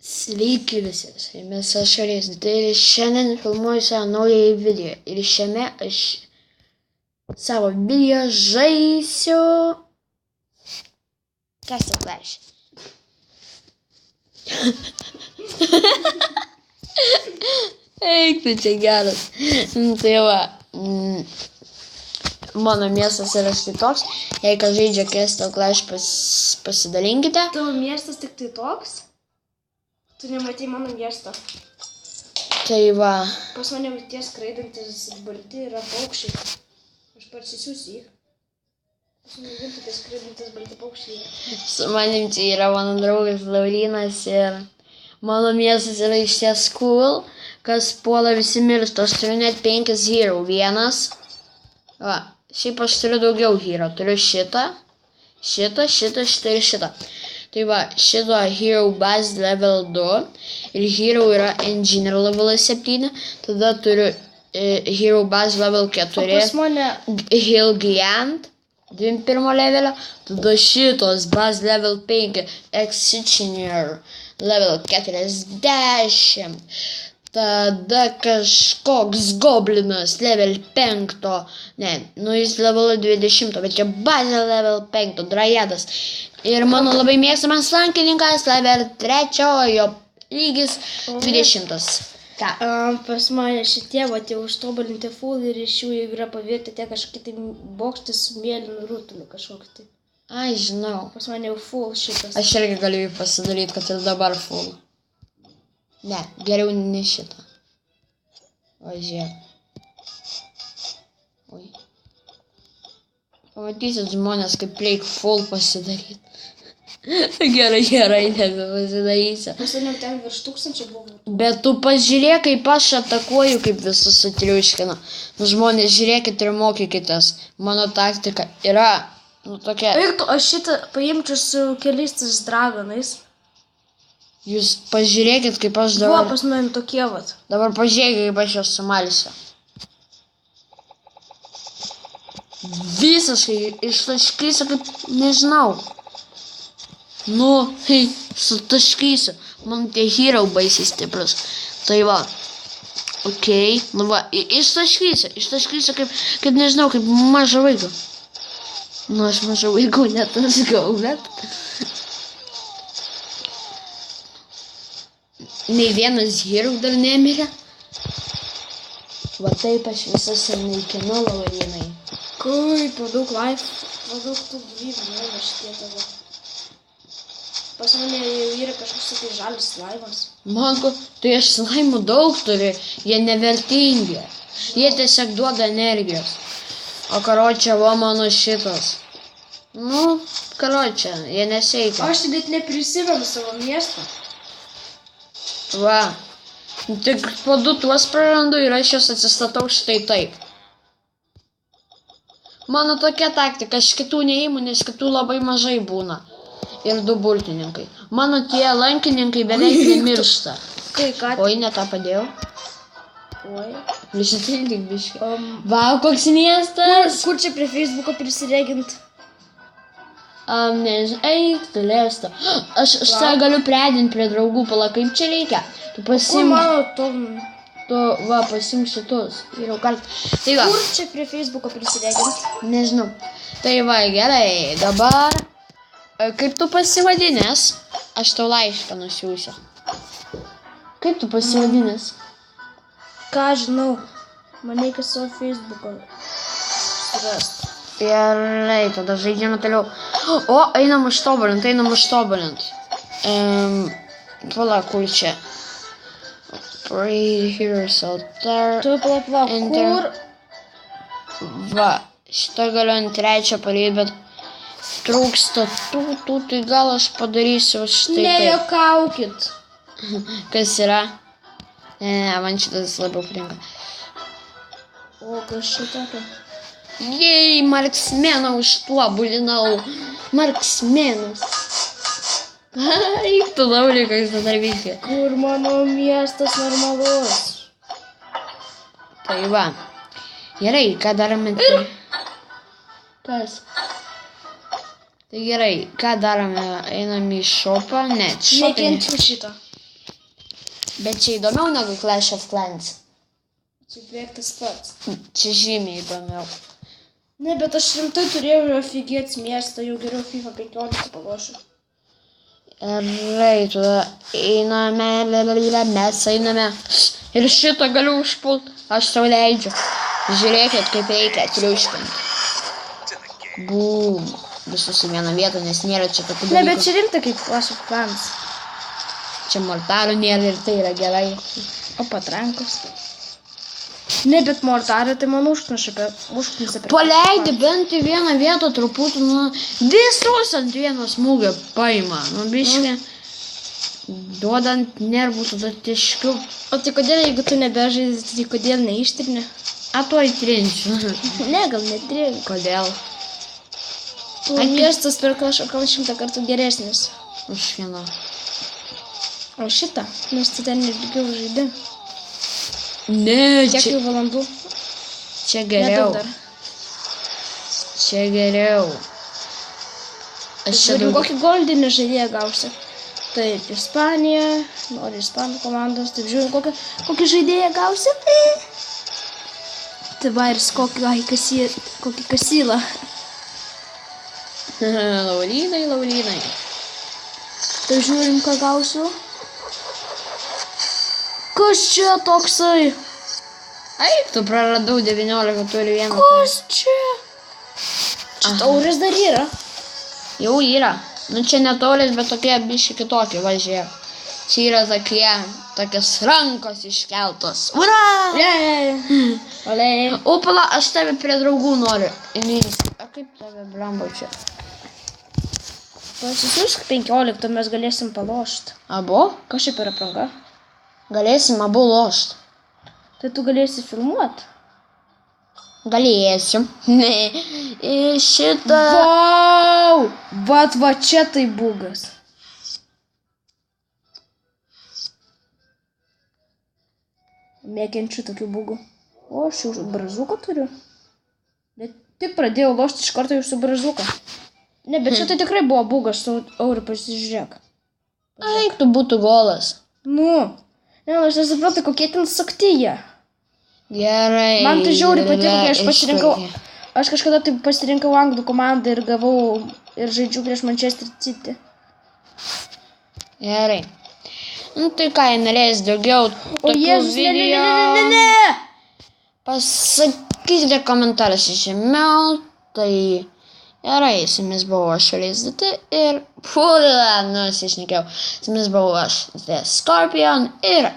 Sveiki visi, su jumis aš Arijas. Ir šiandien filmuoju savo naująjį video. Ir šiame aš savo video žaisiu Castle Clash. Eik, tu čia geras. Tai va, mano miestas yra štai toks. Jei kas žaidžia Castle Clash, pasidalinkite. Tavo miestas tik tai toks? Tu nematei mano miesto. Tai va. Pas mane tie skraidantis balti yra paukščiai. Aš parsisiųsiu jį. Pas mane gimtų tie skraidantis balti paukščiai. Su manim čia yra mano draugas Laurynas ir mano miestas yra iš ties cool. Kas puola visi miršta. Aš turiu net 5 hero. Vienas. Va. Šiaip aš turiu daugiau hero. Turiu šitą ir šitą. Tai va, šito hero base level 2 ir hero yra engineer level 7, tada turiu hero base level 4, Pas mane Hill Giant 21 levelio, tada šitos base level 5, Executioner level 40, tada kažkoks goblinas level 5, jis level 20, bet čia base level 5, Drajadas. Ir mano labai mėgstamas lankininkas level 3, jo lygis 20. Ką? pas mane šitie va tie užtobulinti full ir iš jų yra pavirti tie kažkokie tai bokštai su mėlynu rutuliu kažkoks tai. Ai, žinau. Pas mane jau full šitas. Aš irgi galiu jį pasidaryti, kad ir dabar full. Ne, geriau ne šitą. O, žiūrėk. Oi. Pamatysit žmonės, kaip reik full pasidaryti. Gerai, nebepasidarysiu. Pas mane ten virš 1000 buvo. Bet tu pažiūrėk, kaip aš atakuoju, kaip visus sutriuškina. Žmonės, žiūrėkit ir mokykitės. Mano taktika yra, tokia. Eik tu, aš šitą paimčiau su keliais tais dragonais. Jūs pažiūrėkit, kaip aš Buvo dabar. pas mane tokie vat. Dabar pažiūrėkit, kaip aš juos sumalsiu. Visiškai ištaškysiu, kaip nežinau. Sutaškysiu. Man tie hero baisiai stiprus. Tai va. Okei. Nu va, ištaškysiu kaip nežinau, kaip mažą vaiką. Aš mažą vaikų netaškau, bet. Nei vienas hero dar nemirė. Va taip aš visas ir naikinu, Laurynai. Kaip, daug life, daug tų gyvybių, va šitie tavo. Pas mane jau yra kažkoks tai žalis slaimas. Manko, tai aš slaimų daug turiu, jie nevertingi. Jie tiesiog duoda energijos. O karočią, va mano šitas. Karočią, jie neseikia. Aš net neprisimenu savo miestą. Va. Tik po 2 tuos prarandu ir aš juos atsistatau štai taip. Mano tokia taktika, aš kitų neįimu, nes kitų labai mažai būna. Ir 2 burtininkai. Mano tie lankininkai beveik nemiršta. Kai ką? Oi, ne tą padėjau. Oi. Prišitildink biškį. Vau, koks miestas. Kur čia prie Facebooko prisiregint? Nežinau, eik, tu lėsta. Aš tą galiu pridinti prie draugų, pala, kaip čia reikia. Tu Kur pasimk. mano tom? Tu, va, pasimk šitus. Ir jau kart. Tai va. Kur čia prie Facebooko prisiregint? Nežinau. Tai va, gerai. Dabar. Kaip tu pasivadinęs? Aš tau laišką nusiųsiu. Kaip tu pasivadinęs? Ką žinau? Man reikia savo Facebooko surast. Gerai, tada žaidžiame toliau. O, einam užtobulint. Pala, kur čia? Pray heroes altar. Tu pala, Enter. kur? Va, šitą galiu ant 3 parėti, bet trūksta tų, tai gal aš padarysiu štai taip. Nejuokaukit. Kas yra? Ne, man šitas labiau patinka. O, kas šitokio? Jei, marksmeną užtuobulinau. Marksmenas. Eik tu, Laurį, koks darbiškai. Kur mano miestas normalus? Tai va. Gerai, ką darome? Kas? Tai gerai, ką darome? Einam į šopą? Ne, šopą. Nekenčiu šito. Bet čia įdomiau negu Clash of Clans. Čia beveik tas pats. Čia žymiai įdomiau. Ne, bet aš rimtai turėjau ofigėts miestą, jau geriau FIFA 15 palošiu. Gerai, tada einame, mes einame. Ir šitą galiu užpult. Aš tau leidžiu. Žiūrėkit, kaip reikia triuškinti. Bum. Visus į vieną vietą, nes nėra čia tokių dalykų. Ne, bet čia rimtai kaip Clash of Clans. Čia mortarų nėra ir tai yra gerai. O patrankos. Ne, bet mortarą tai man užknisa apie... Paleidi bent į vieną vietą truputį, visus ant vieno smūgio paima. Biškai, duodant nervų tada tiškiu. O tai kodėl, jeigu tu nebežaisi, tai kodėl neištrini? A, tuoj trinsiu. Ne, gal netrini. Kodėl? Miestas per Clash of Clans 100 kartų geresnis. Už vieną. O šitą, nes tu ten ilgiau žaidi. Ne, Kiek jau valandų? Čia geriau. Nedaug dar. Čia geriau. Aš čia Žiūrėjau, daug... kokį goldinį žaidėją gausi. Taip, Ispanija, nori Ispanų komandos, taip žiūrėjau, kokį žaidėją gausi. Tai va ir kokį kasylą. Laurynai. Tai žiūrim, ką gausiu. Kas čia toksai? Eik, tu praradau 19, turi vieną. Kas čia? Čia taurės dar yra. Jau yra. Nu čia netaurės, bet tokie biški kitokie, važiuoja. Čia yra tokios rankos iškeltos. Ura! Olei. O, pala, aš tave prie draugų noriu. A kaip tave blemba čia? Pasisiusk 15, mes galėsim palošti. Abu? Kas čia per apranga? Galėsim abu lošt. Tai tu galėsi filmuot? Galėsiu. Šitą... Vau! Va čia tai bugas. Mėgiančių tokių bugų. O, aš jau brazuką turiu. Bet tik pradėjau lošti iš karto jau su brazuką. Ne, bet čia tai tikrai buvo bugas, su eurų pasižiūrėk. Eik, tu būtų golas. Nu, ne, aš nesupratau, kokie ten sakti jie. Gerai. Man tai žiauriai patiko, kai aš pasirinkau. Aš kažkada taip pasirinkau anglų komandą ir gavau ir žaidžiu prieš Manchester City. Gerai. Nu tai ką, norės daugiau O tokių Jėzus, video. ne. Pasakykite komentaruose žemiau. Tai gerai, su jumis buvau aš Rezdite ir... Nusišnekėjau. Su jumis buvau aš The Scorpion ir...